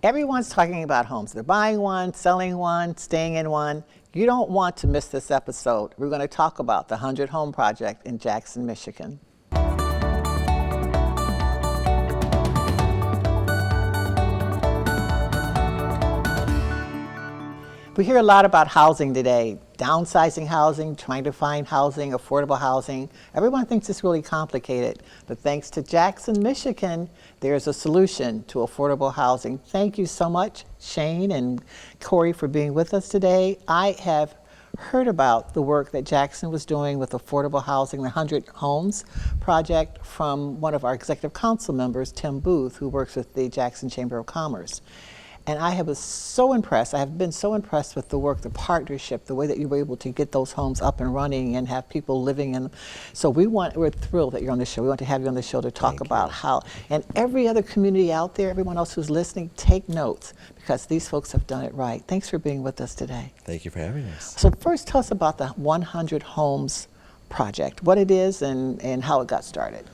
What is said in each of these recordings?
Everyone's talking about homes. They're buying one, selling one, staying in one. You don't want to miss this episode. We're going to talk about the 100 Home Project in Jackson, Michigan. We hear a lot about housing today, downsizing housing, trying to find housing, affordable housing. Everyone thinks it's really complicated, but thanks to Jackson, Michigan, there's a solution to affordable housing. Thank you so much, Shane and Corey, for being with us today. I have heard about the work that Jackson was doing with affordable housing, the 100 Homes Project, from one of our executive council members, Tim Booth, who works with the Jackson Chamber of Commerce. And I was so impressed. I have been so impressed with the work, the partnership, the way that you were able to get those homes up and running and have people living in them. So we're thrilled that you're on the show. We want to have you on the show to talk about how, and every other community out there, everyone else who's listening, take notes, because these folks have done it right. Thanks for being with us today. Thank you for having us. So first, tell us about the 100 Homes Project, what it is and how it got started.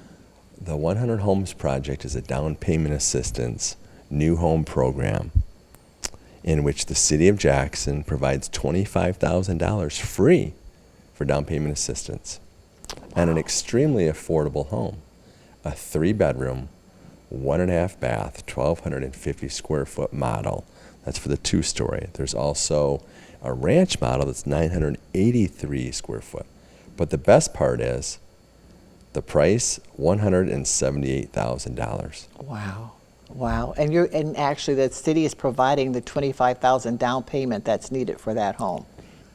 The 100 Homes Project is a down payment assistance new home program in which the City of Jackson provides $25,000 free for down payment assistance and an extremely affordable home, a 3-bedroom, 1.5 bath, 1,250 square foot model. That's for the 2-story. There's also a ranch model that's 983 square foot. But the best part is the price, $178,000. Wow. Wow. And actually the city is providing the $25,000 down payment that's needed for that home.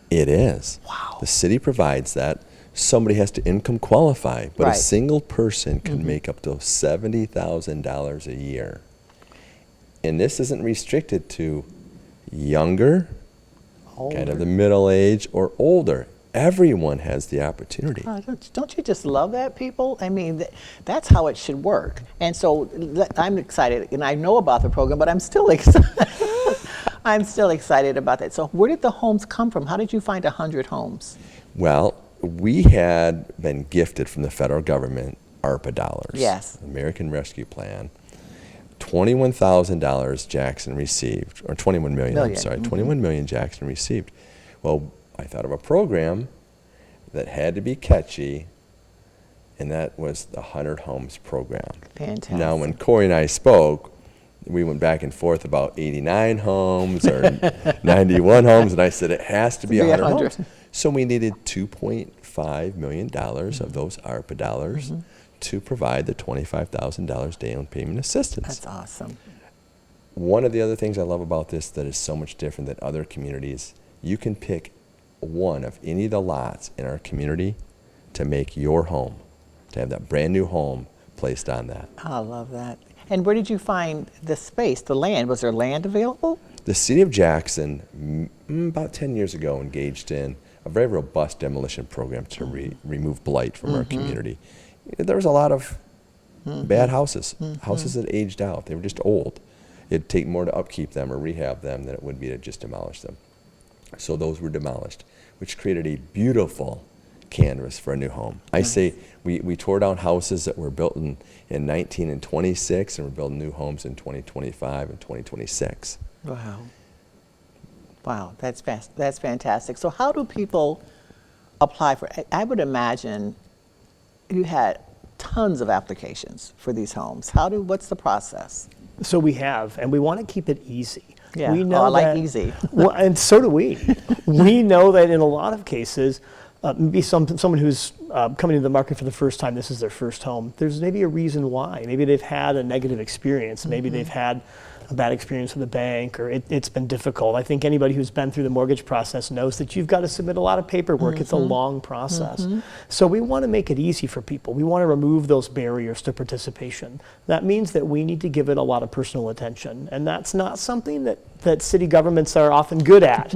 It is. Wow. The city provides that. Somebody has to income qualify, but Right. a single person can make up to $70,000 a year. And this isn't restricted to younger, kind of the middle age, or older. Everyone has the opportunity. Don't you just love that, people? I mean, that's how it should work. And so I'm excited, and I know about the program, but I'm still excited. I'm still excited about that. So where did the homes come from? How did you find 100 homes? Well, we had been gifted from the federal government ARPA dollars. Yes. American Rescue Plan. $21,000 Jackson received, or 21 million, I'm sorry, 21 million Jackson received. Well, I thought of a program that had to be catchy, and that was the 100 Homes program. Fantastic. Now, when Corey and I spoke, we went back and forth about 89 homes or 91 homes, and I said it has to be 100 homes. So we needed $2.5 million of those ARPA dollars to provide the $25,000 down payment assistance. That's awesome. One of the other things I love about this that is so much different than other communities, you can pick one of any of the lots in our community to make your home, to have that brand new home placed on that. I love that. And where did you find the space, the land? Was there land available? The City of Jackson, about 10 years ago, engaged in a very robust demolition program to remove blight from our community. There was a lot of bad houses, houses that aged out. They were just old. It'd take more to upkeep them or rehab them than it would be to just demolish them. So those were demolished, which created a beautiful canvas for a new home. I say we tore down houses that were built in 1926, and we're building new homes in 2025 and 2026. Wow. Wow, that's fantastic. So how do people apply for it? I would imagine you had tons of applications for these homes. What's the process? So we have, and we want to keep it easy. Yeah, we know I like easy. Well, and so do we. We know that in a lot of cases, maybe someone who's coming to the market for the first time, this is their first home, there's maybe a reason why. Maybe they've had a negative experience. Maybe they've had a bad experience with a bank, or it's been difficult. I think anybody who's been through the mortgage process knows that you've got to submit a lot of paperwork. It's a long process. So we want to make it easy for people. We want to remove those barriers to participation. That means that we need to give it a lot of personal attention. And that's not something that city governments are often good at.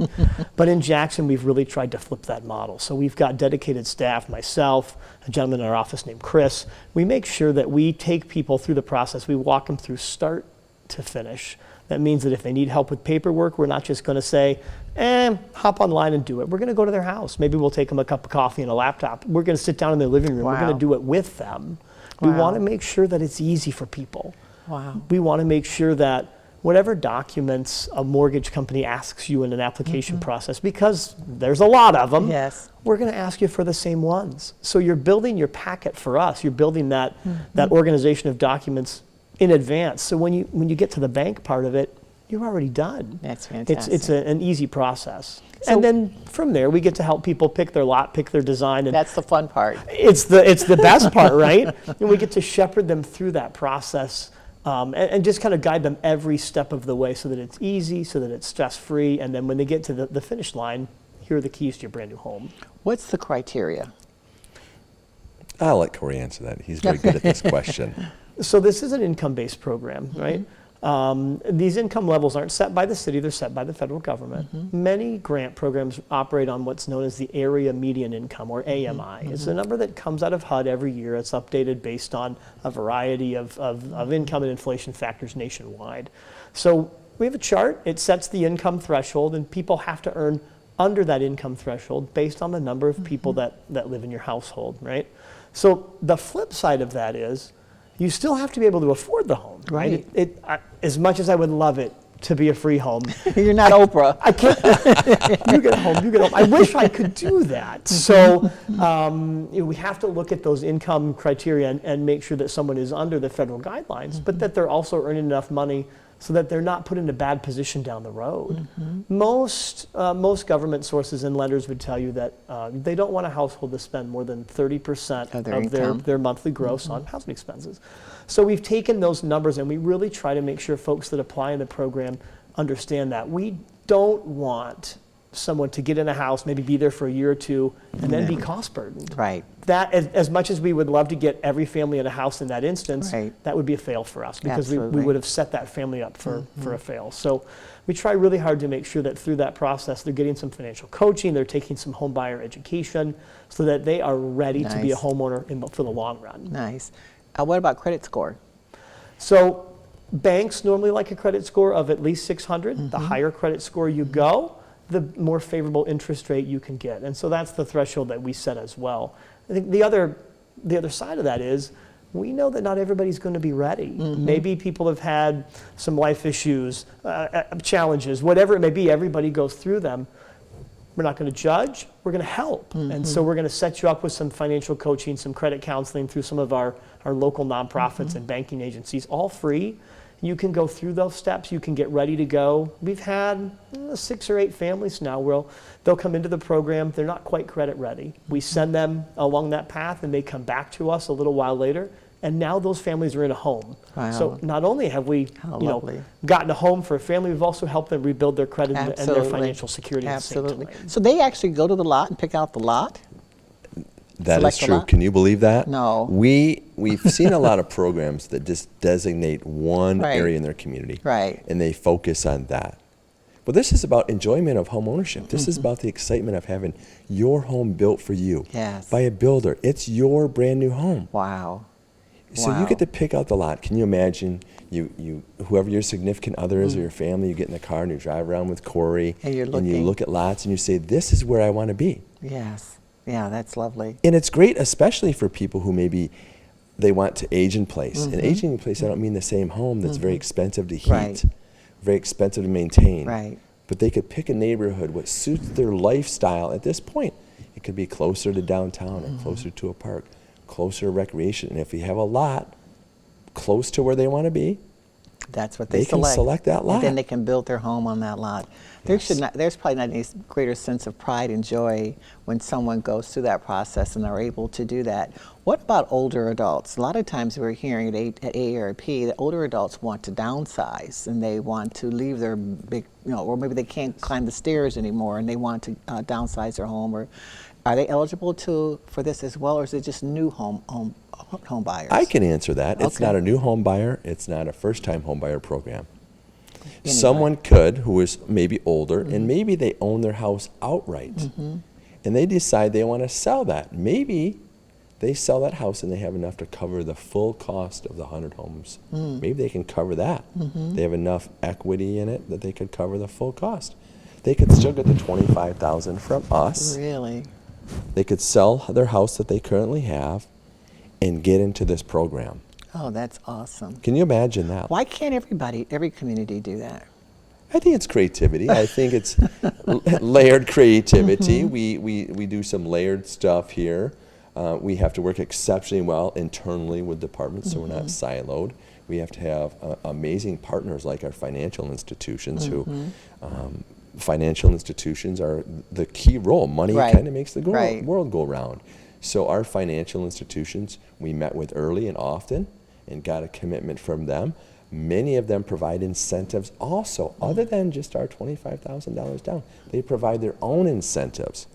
But in Jackson, we've really tried to flip that model. So we've got dedicated staff, myself, a gentleman in our office named Chris. We make sure that we take people through the process. We walk them through start to finish. That means that if they need help with paperwork, we're not just going to say, hop online and do it. We're going to go to their house. Maybe we'll take them a cup of coffee and a laptop. We're going to sit down in their living room. We're going to do it with them. We want to make sure that it's easy for people. Wow. We want to make sure that whatever documents a mortgage company asks you in an application process, because there's a lot of them, Yes. we're going to ask you for the same ones. So you're building your packet for us. You're building that organization of documents in advance. So when you get to the bank part of it, you're already done. That's fantastic. It's an easy process. So- and then from there, we get to help people pick their lot, pick their design, and That's the fun part. it's the best part, right? And we get to shepherd them through that process, and just kind of guide them every step of the way, so that it's easy, so that it's stress-free, and then when they get to the finish line, here are the keys to your brand new home. What's the criteria? I'll let Corey answer that. He's very good at this question. So this is an income-based program, right? These income levels aren't set by the city, they're set by the federal government. Many grant programs operate on what's known as the Area Median Income, or AMI. It's a number that comes out of HUD every year. It's updated based on a variety of income and inflation factors nationwide. So we have a chart, it sets the income threshold, and people have to earn under that income threshold based on the number of people that live in your household, right? So the flip side of that is, you still have to be able to afford the home. Right. As much as I would love it to be a free home, You're not Oprah. I can't. You get home. I wish I could do that. So we have to look at those income criteria and make sure that someone is under the federal guidelines, but that they're also earning enough money so that they're not put in a bad position down the road. Most government sources and lenders would tell you that they don't want a household to spend more than 30% Of their of income. their monthly gross on housing expenses. So we've taken those numbers and we really try to make sure folks that apply in the program understand that. We don't want someone to get in a house, maybe be there for a year or two, and then be cost burdened. Right. That, as much as we would love to get every family in a house in that instance, Right. that would be a fail for us, because we Absolutely. would have set that family up for a fail. So we try really hard to make sure that through that process, they're getting some financial coaching, they're taking some home buyer education, so that they are ready to be a Nice. homeowner for the long run. Nice. What about credit score? So banks normally like a credit score of at least 600. The higher credit score you go, the more favorable interest rate you can get. And so that's the threshold that we set as well. I think the other side of that is, we know that not everybody's going to be ready. Maybe people have had some life issues, challenges, whatever it may be. Everybody goes through them. We're not going to judge, we're going to help. And so we're going to set you up with some financial coaching, some credit counseling through some of our local nonprofits and banking agencies, all free. You can go through those steps, you can get ready to go. We've had 6 or 8 families now where they'll come into the program, they're not quite credit ready. We send them along that path and they come back to us a little while later, and now those families are in a home. Wow. So not only have we How lovely. gotten a home for a family, we've also helped them rebuild their credit and their Absolutely. financial security Absolutely. at the same time. So they actually go to the lot and pick out the lot? That is Select a true. lot? Can you believe that? No. We've seen a lot of programs that just designate one Right. area in their community. Right. And they focus on that. But this is about enjoyment of home ownership. This is about the excitement of having your home built for you Yes. by a builder. It's your brand new home. Wow. So you Wow. get to pick out the lot. Can you imagine you whoever your significant other is or your family, you get in the car and you drive around with Corey And you're you looking. look at lots and you say, this is where I want to be. Yes. Yeah, that's lovely. And it's great, especially for people who maybe they want to age in place. And aging in place, I don't mean the same home that's very expensive to heat, Right. very expensive to maintain. Right. But they could pick a neighborhood what suits their lifestyle at this point. It could be closer to downtown or closer to a park, closer to recreation. And if you have a lot close to where they want to be, That's what they They can select. select that lot. And then they can build their home on that lot. There's probably not any greater sense of pride and joy when someone goes through that process and are able to do that. What about older adults? A lot of times we're hearing at AARP that older adults want to downsize and they want to leave their big, or maybe they can't climb the stairs anymore and they want to downsize their home. Or are they eligible for this as well, or is it just new home buyers? I can answer that. It's Okay. not a new home buyer. It's not a first-time home buyer program. Anybody. Someone could, who is maybe older, and maybe they own their house outright, and they decide they want to sell that. Maybe they sell that house and they have enough to cover the full cost of the 100 homes. Maybe they can cover that. They have enough equity in it that they could cover the full cost. They could still get the $25,000 from us. Really? They could sell their house that they currently have and get into this program. Oh, that's awesome. Can you imagine that? Why can't every community do that? I think it's creativity. I think it's layered creativity. We do some layered stuff here. We have to work exceptionally well internally with departments, so we're not siloed. We have to have amazing partners like our financial institutions who financial institutions are the key role. Money Right. kind of makes the Right. world go round. So our financial institutions we met with early and often and got a commitment from them. Many of them provide incentives also, other than just our $25,000 down. They provide their own incentives.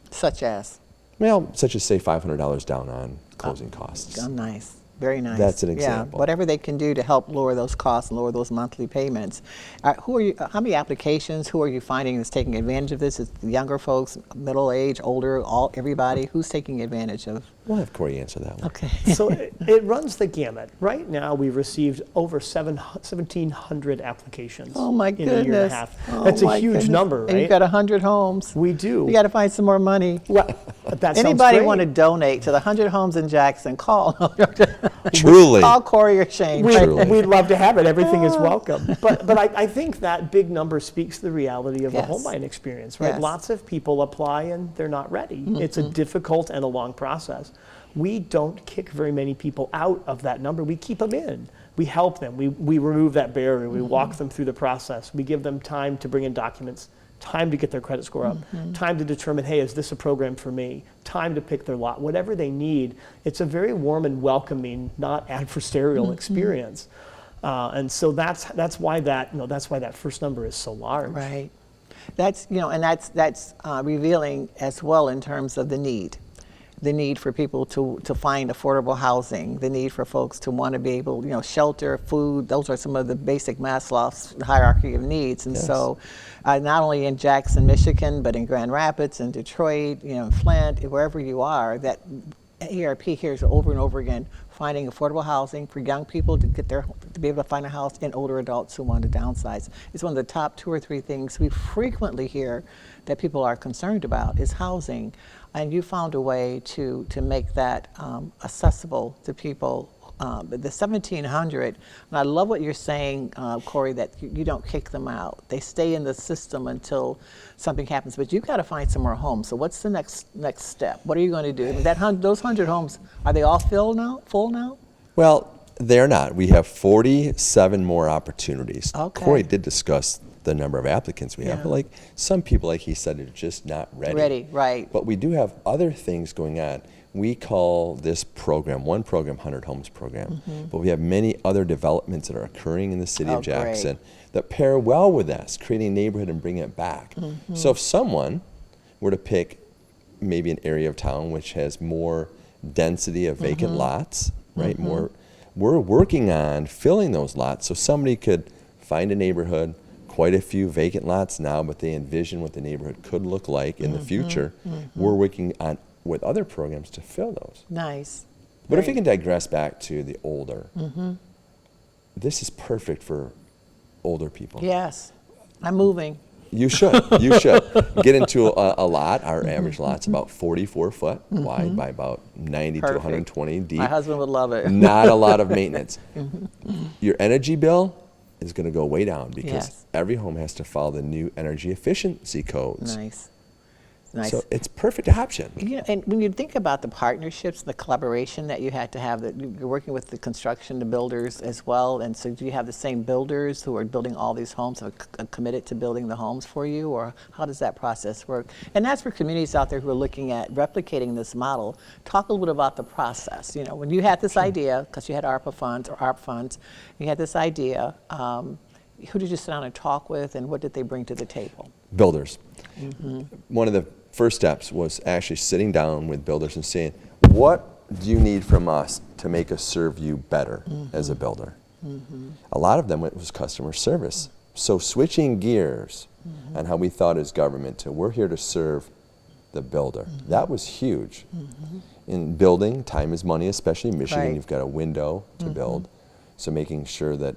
Such as? Well, such as say $500 down on closing costs. Oh, nice. Very nice. That's an Yeah, example. whatever they can do to help lower those costs and lower those monthly payments. Who are you? How many applications? Who are you finding is taking advantage of this? Is it the younger folks, middle age, older, everybody? Who's taking advantage of? We'll have Corey answer that one. Okay. So it runs the gamut. Right now, we've received over 1,700 applications Oh my in goodness. a year and a half. Oh, That's a my huge goodness. number, And you've right? got 100 homes. We do. You got to find some more money. Well, that sounds Anybody great. want to donate to the 100 homes in Jackson? Call. Truly. Call Corey or Shane. Truly. We'd love to have it. Everything is welcome. But I think that big number speaks to the reality of Yes. the home buying experience, right? Yes. Lots of people apply and they're not ready. It's a difficult and a long process. We don't kick very many people out of that number. We keep them in. We help them. We remove that barrier. We walk them through the process. We give them time to bring in documents, time to get their credit score up, time to determine, hey, is this a program for me? Time to pick their lot, whatever they need. It's a very warm and welcoming, not adversarial experience. And so that's why that first number is so large. Right. That's and that's revealing as well in terms of the need for people to find affordable housing, the need for folks to want to be able, shelter, food. Those are some of the basic Maslow's hierarchy of needs. And Yes. so, not only in Jackson, Michigan, but in Grand Rapids and Detroit, in Flint, wherever you are, that ARP hears over and over again, finding affordable housing for young people to be able to find a house, and older adults who want to downsize. It's one of the top 2 or 3 things we frequently hear that people are concerned about is housing. And you found a way to make that accessible to people. The 1,700, and I love what you're saying, Corey, that you don't kick them out. They stay in the system until something happens. But you've got to find some more homes. So what's the next step? What are you going to do? Those 100 homes, are they all full now? Well, they're not. We have 47 more opportunities. Okay. Corey did discuss the number of applicants we have, Yeah. but like some people, like he said, are just not ready. Ready, right. But we do have other things going on. We call this program, one program, 100 Homes Program, but we have many other developments that are occurring in the city Oh, of Jackson great. that pair well with us, creating a neighborhood and bringing it back. So if someone were to pick maybe an area of town which has more density of vacant lots, right? We're working on filling those lots so somebody could find a neighborhood, quite a few vacant lots now, but they envision what the neighborhood could look like in the future. We're working on with other programs to fill those. Nice. But if we Great. can digress back to the older, this is perfect for older people. Yes. I'm moving. You should. You should. Get into a lot. Our average lot's about 44 foot wide by about 90 to Perfect. 120 deep. My husband would love it. Not a lot of maintenance. Your energy bill is going to go way down because Yes. every home has to follow the new energy efficiency codes. Nice. Nice. So it's perfect option. And when you think about the partnerships, the collaboration that you had to have, that you're working with the construction, the builders as well, and so do you have the same builders who are building all these homes, are committed to building the homes for you, or how does that process work? And that's for communities out there who are looking at replicating this model. Talk a little bit about the process. When you had this idea, because you had ARPA funds or ARP funds, you had this idea, who did you sit down and talk with, and what did they bring to the table? Builders. One of the first steps was actually sitting down with builders and saying, what do you need from us to make us serve you better as a builder? A lot of them it was customer service. So switching gears on how we thought as government to we're here to serve the builder. That was huge. In building, time is money, especially in Michigan. Right. You've got a window to build. So making sure that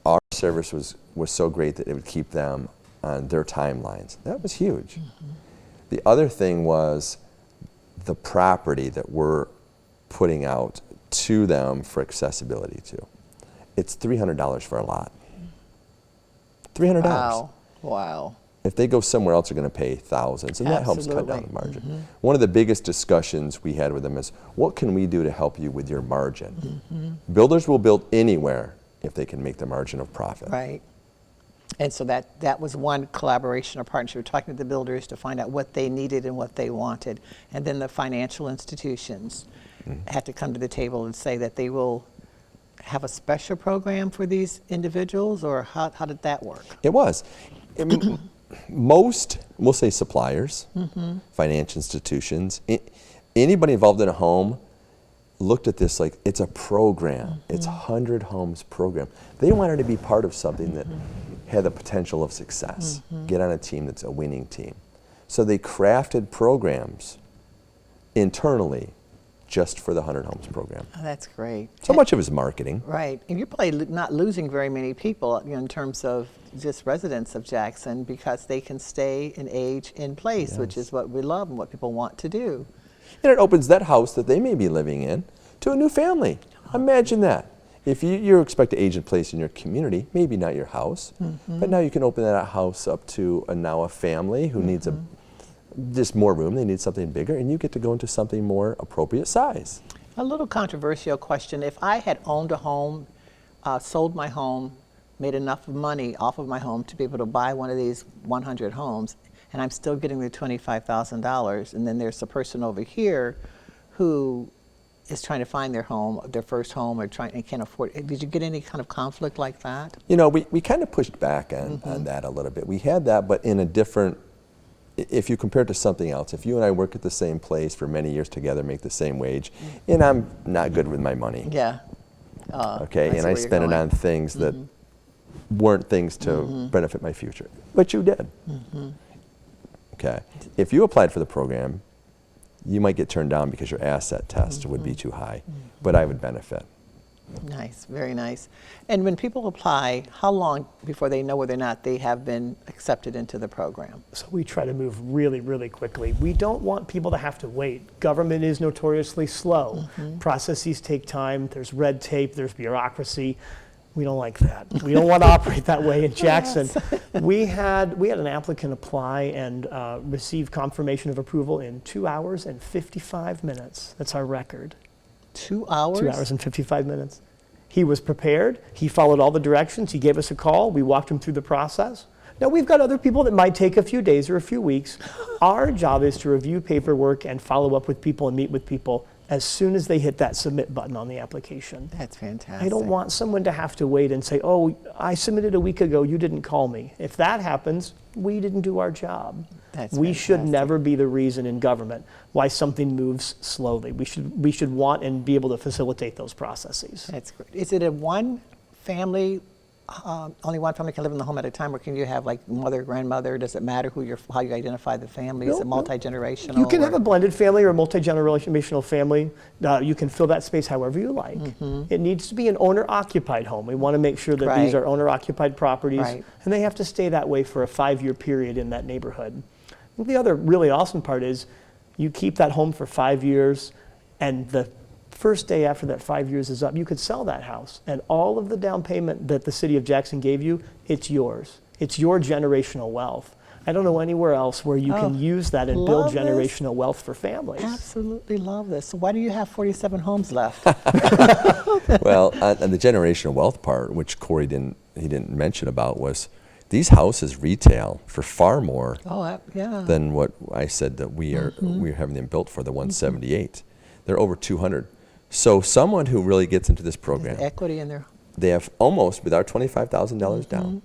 our service was so great that it would keep them on their timelines. That was huge. The other thing was the property that we're putting out to them for accessibility to. It's $300 for a lot. $300. Wow. Wow. If they go somewhere else, they're going to pay thousands, and that helps cut down the margin. One of the biggest discussions we had with them is, what can we do to help you with your margin? Builders will build anywhere if they can make the margin of profit. Right. And so that was one collaboration or partnership. We're talking to the builders to find out what they needed and what they wanted. And then the financial institutions had to come to the table and say that they will have a special program for these individuals, or how did that work? It was. Most, we'll say suppliers, financial institutions, anybody involved in a home looked at this like it's a program. It's a 100 homes program. They wanted to be part of something that had the potential of success, get on a team that's a winning team. So they crafted programs internally just for the 100 homes program. Oh, that's great. So much of it is marketing. Right. And you're probably not losing very many people, in terms of just residents of Jackson, because they can stay and age in place, which is what we love and what people want to do. And it opens that house that they may be living in to a new family. Imagine that. If you expect to age in place in your community, maybe not your house, but now you can open that house up to now a family who needs just more room. They need something bigger, and you get to go into something more appropriate size. A little controversial question. If I had owned a home, sold my home, made enough money off of my home to be able to buy one of these 100 homes, and I'm still getting the $25,000, and then there's a person over here who is trying to find their home, their first home, or and can't afford it. Did you get any kind of conflict like that? You know, we kind of pushed back on that a little bit. We had that, but in a different, if you compare it to something else, if you and I work at the same place for many years together, make the same wage, and I'm not good with my money. Yeah. Okay, and I spend it on things that weren't things to benefit my future. But you did. Okay. If you applied for the program, you might get turned down because your asset test would be too high, but I would benefit. Nice, very nice. And when people apply, how long before they know whether or not they have been accepted into the program? So we try to move really, really quickly. We don't want people to have to wait. Government is notoriously slow. Processes take time. There's red tape. There's bureaucracy. We don't like that. We don't want to operate that way in Jackson. We had an applicant apply and receive confirmation of approval in 2 hours and 55 minutes. That's our record. 2 hours? 2 hours and 55 minutes. He was prepared. He followed all the directions. He gave us a call. We walked him through the process. Now, we've got other people that might take a few days or a few weeks. Our job is to review paperwork and follow up with people and meet with people as soon as they hit that submit button on the application. That's fantastic. I don't want someone to have to wait and say, oh, I submitted a week ago, you didn't call me. If that happens, we didn't do our job. We should never be the reason in government why something moves slowly. We should want and be able to facilitate those processes. That's great. Is it a one family, only one family can live in the home at a time, or can you have like mother, grandmother? Does it matter how you identify the family? Is it multi-generational? You can have a blended family or a multi-generational family. You can fill that space however you like. It needs to be an owner-occupied home. We want to make sure that these are owner-occupied properties, and they have to stay that way for a 5-year period in that neighborhood. The other really awesome part is you keep that home for 5 years, and the first day after that 5 years is up, you could sell that house, and all of the down payment that the city of Jackson gave you, it's yours. It's your generational wealth. I don't know anywhere else where you can use that and build generational wealth for families. Absolutely love this. So why do you have 47 homes left? Well, on the generational wealth part, which Corey didn't mention about, was these houses retail for far more than what I said that we're having them built for, the 178. They're over 200. So someone who really gets into this program, equity in there. they have almost, with our $25,000 down,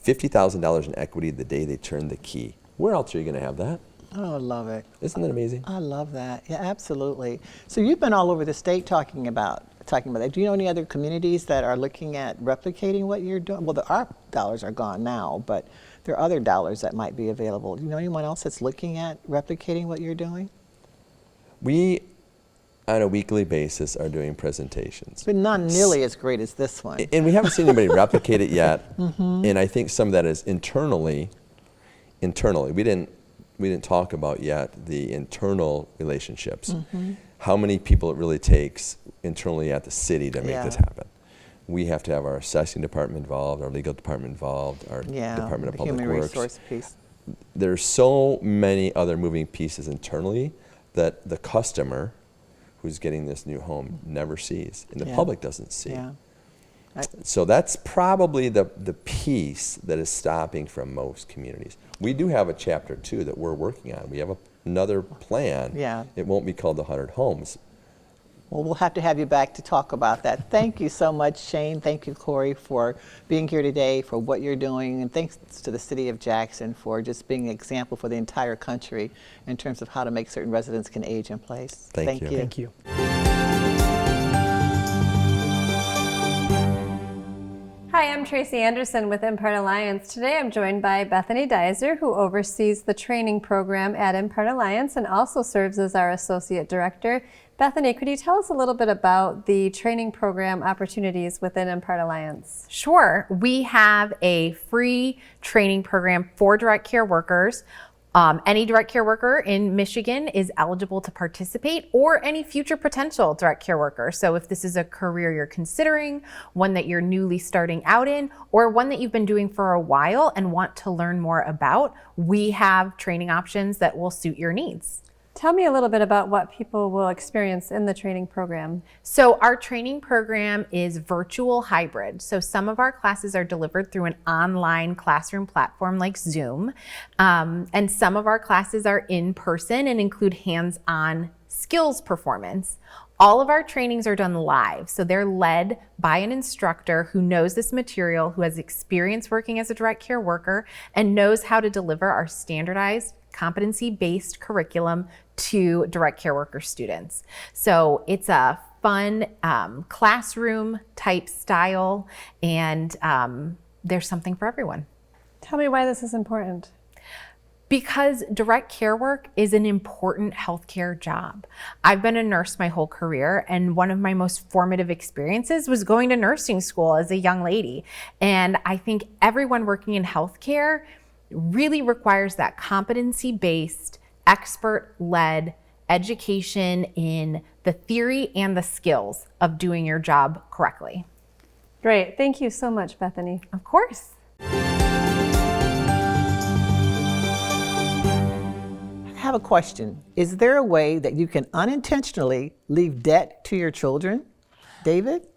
$50,000 in equity the day they turn the key. Where else are you going to have that? Oh, I love it. Isn't that amazing? I love that. Yeah, absolutely. So you've been all over the state talking about that. Do you know any other communities that are looking at replicating what you're doing? Well, our dollars are gone now, but there are other dollars that might be available. Do you know anyone else that's looking at replicating what you're doing? We, on a weekly basis, are doing presentations. But not nearly as great as this one. And we haven't seen anybody replicate it yet. And I think some of that is internally. We didn't talk about yet the internal relationships. how many people it really takes internally at the city to make Yeah. this happen. We have to have our assessing department involved, our legal department involved, our Yeah, Department of the Public human Works. resource piece. There's so many other moving pieces internally that the customer who's getting this new home never sees, and the Yeah. public doesn't see. Yeah. So that's probably the piece that is stopping from most communities. We do have a chapter 2 that we're working on. We have another plan. Yeah. It won't be called the 100 Homes. Well, we'll have to have you back to talk about that. Thank you so much, Shane. Thank you, Corey, for being here today, for what you're doing. And thanks to the City of Jackson for just being an example for the entire country in terms of how to make certain residents can age in place. Thank you. Thank you. Hi, I'm Tracy Anderson with Impart Alliance. Today I'm joined by Bethany Dizer, who oversees the training program at Impart Alliance and also serves as our Associate Director. Bethany, could you tell us a little bit about the training program opportunities within Impart Alliance? Sure. We have a free training program for direct care workers. Any direct care worker in Michigan is eligible to participate, or any future potential direct care worker. So if this is a career you're considering, one that you're newly starting out in, or one that you've been doing for a while and want to learn more about, we have training options that will suit your needs. Tell me a little bit about what people will experience in the training program. So our training program is virtual hybrid. So some of our classes are delivered through an online classroom platform like Zoom. And some of our classes are in person and include hands-on skills performance. All of our trainings are done live. So they're led by an instructor who knows this material, who has experience working as a direct care worker, and knows how to deliver our standardized competency-based curriculum to direct care worker students. So it's a fun classroom type style, and there's something for everyone. Tell me why this is important. Because direct care work is an important healthcare job. I've been a nurse my whole career, and one of my most formative experiences was going to nursing school as a young lady. And I think everyone working in healthcare really requires that competency-based, expert-led education in the theory and the skills of doing your job correctly. Great. Thank you so much, Bethany. Of course. I have a question. Is there a way that you can unintentionally leave debt to your children? David?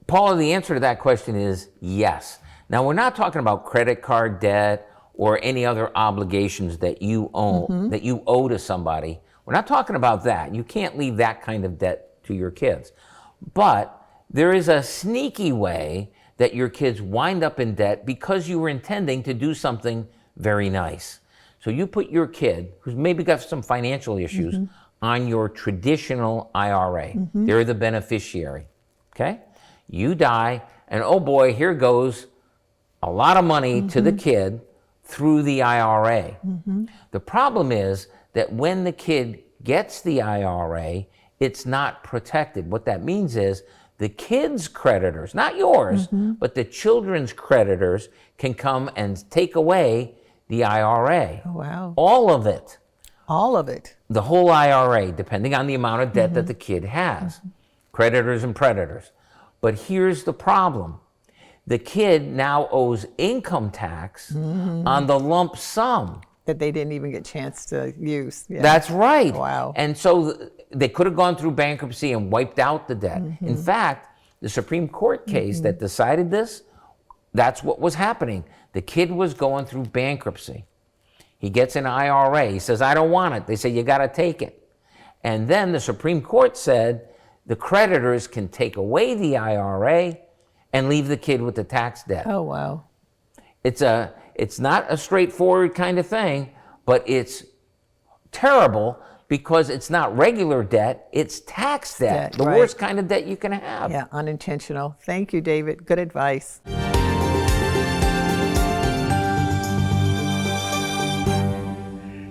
Paula, the answer to that question is yes. Now, we're not talking about credit card debt or any other obligations that you own, that you owe to somebody. We're not talking about that. You can't leave that kind of debt to your kids. But there is a sneaky way that your kids wind up in debt because you were intending to do something very nice. So you put your kid, who's maybe got some financial issues, on your traditional IRA. They're the beneficiary, okay? You die, and oh boy, here goes a lot of money to the kid through the IRA. The problem is that when the kid gets the IRA, it's not protected. What that means is the kid's creditors, not yours, but the children's creditors can come and take away the IRA. Oh, wow. All of it. All of it. The whole IRA, depending on the amount of debt that the kid has. Creditors and predators. But here's the problem. The kid now owes income tax on the lump sum. That they didn't even get a chance to use. Yeah. That's right. Wow. And so they could have gone through bankruptcy and wiped out the debt. In fact, the Supreme Court case that decided this, that's what was happening. The kid was going through bankruptcy. He gets an IRA. He says, I don't want it. They say, you got to take it. And then the Supreme Court said the creditors can take away the IRA and leave the kid with the tax debt. Oh, wow. It's not a straightforward kind of thing, but it's terrible because it's not regular debt, it's tax debt, Debt, the right. worst kind of debt you can have. Yeah, unintentional. Thank you, David. Good advice.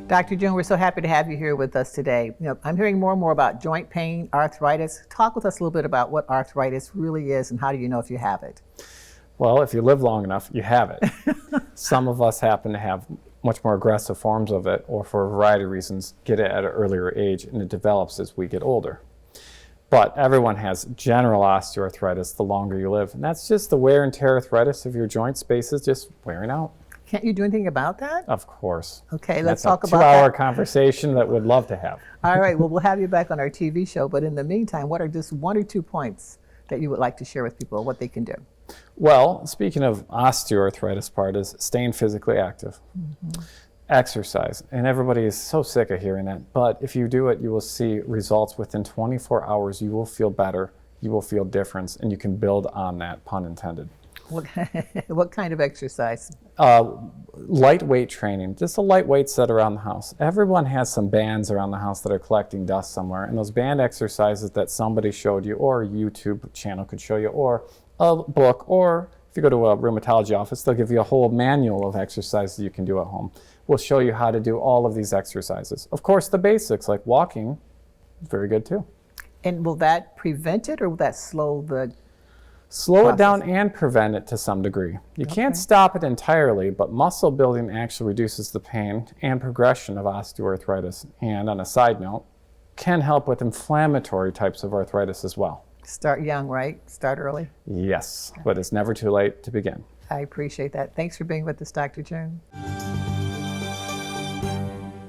Dr. June, we're so happy to have you here with us today. You know, I'm hearing more and more about joint pain, arthritis. Talk with us a little bit about what arthritis really is and how do you know if you have it? Well, if you live long enough, you have it. Some of us happen to have much more aggressive forms of it, or for a variety of reasons, get it at an earlier age, and it develops as we get older. But everyone has general osteoarthritis the longer you live. And that's just the wear and tear arthritis of your joint spaces just wearing out. Can't you do anything about that? Of course. Okay, let's That's talk a about 2-hour that. conversation that we'd love to have. All right, well, we'll have you back on our TV show. But in the meantime, what are just 1 or 2 points that you would like to share with people, what they can do? Well, speaking of osteoarthritis part is staying physically active. Exercise. And everybody is so sick of hearing that. But if you do it, you will see results within 24 hours. You will feel better. You will feel difference. And you can build on that, pun intended. What kind of exercise? Lightweight training, just a lightweight set around the house. Everyone has some bands around the house that are collecting dust somewhere, and those band exercises that somebody showed you, or a YouTube channel could show you, or a book, or if you go to a rheumatology office, they'll give you a whole manual of exercises you can do at home. We'll show you how to do all of these exercises. Of course, the basics like walking, very good too. And will that prevent it or will that slow the Slow it down and prevent it to some degree. You can't stop it entirely, but muscle building actually reduces the pain and progression of osteoarthritis. And on a side note, can help with inflammatory types of arthritis as well. Start young, right? Start early? Yes, but it's never too late to begin. I appreciate that. Thanks for being with us, Dr. June.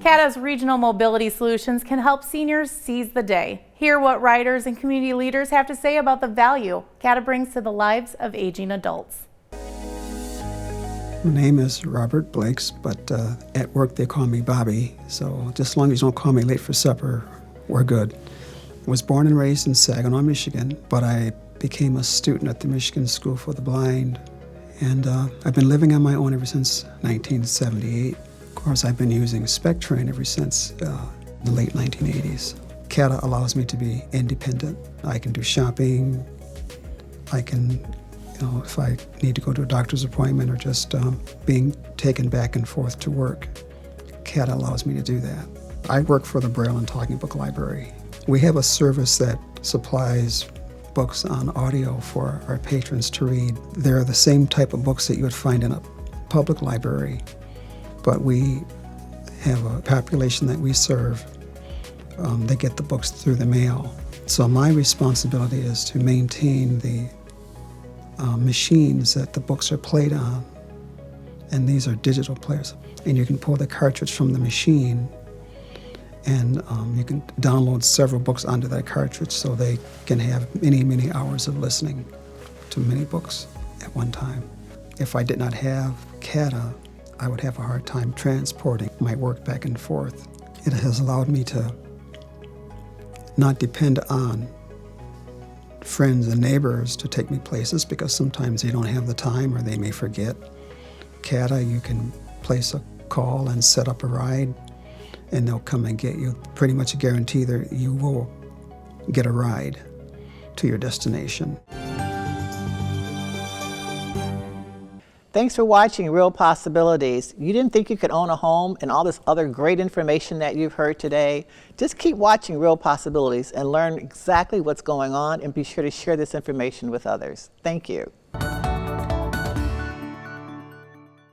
CATA's regional mobility solutions can help seniors seize the day. Hear what riders and community leaders have to say about the value CATA brings to the lives of aging adults. My name is Robert Blakes, but at work they call me Bobby, so just as long as you don't call me late for supper, we're good. I was born and raised in Saginaw, Michigan, but I became a student at the Michigan School for the Blind, and I've been living on my own ever since 1978. Of course, I've been using SpecTrain ever since the late 1980s. CATA allows me to be independent. I can do shopping. I can, if I need to go to a doctor's appointment or just being taken back and forth to work, CATA allows me to do that. I work for the Braille and Talking Book Library. We have a service that supplies books on audio for our patrons to read. They're the same type of books that you would find in a public library, but we have a population that we serve. They get the books through the mail. So my responsibility is to maintain the machines that the books are played on. And these are digital players. And you can pull the cartridge from the machine and you can download several books onto that cartridge so they can have many, many hours of listening to many books at one time. If I did not have CATA, I would have a hard time transporting my work back and forth. It has allowed me to not depend on friends and neighbors to take me places because sometimes they don't have the time or they may forget. CATA, you can place a call and set up a ride and they'll come and get you. Pretty much a guarantee that you will get a ride to your destination. Thanks for watching Real Possibilities. You didn't think you could own a home and all this other great information that you've heard today? Just keep watching Real Possibilities and learn exactly what's going on and be sure to share this information with others. Thank you.